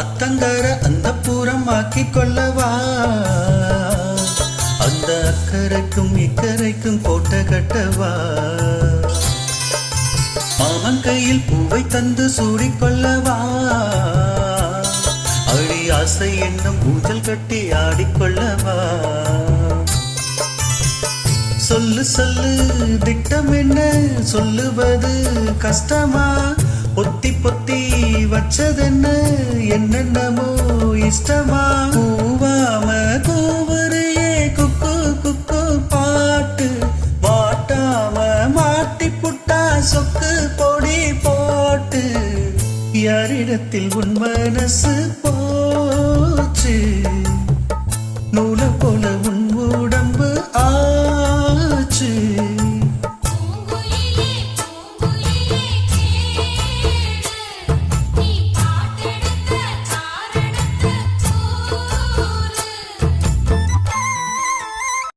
அத்தங்கர அந்த பூரம் ஆக்கி கொள்ளவா, அந்த அக்கரைக்கும் இக்கரைக்கும் கோட்டை கட்டவா, மாமன் கையில் பூவை தந்து சூடிக்கொள்ளவா, அழி ஆசை என்னும் ஊஞ்சல் கட்டி ஆடிக்கொள்ளவா. சொல்லு சொல்லு திட்டம் என்ன சொல்லுவது கஷ்டமா, பொத்தி பொத்தி வச்சதென்ன என்னென்னமோ இஷ்டமா. கூவாம கூவரையே குக்கு குக்கு பாட்டு, வாட்டாம மாட்டி புட்டா சொக்கு பொடி போட்டு, யாரிடத்தில் உன் மனசு போச்சு, நூலை போல உன்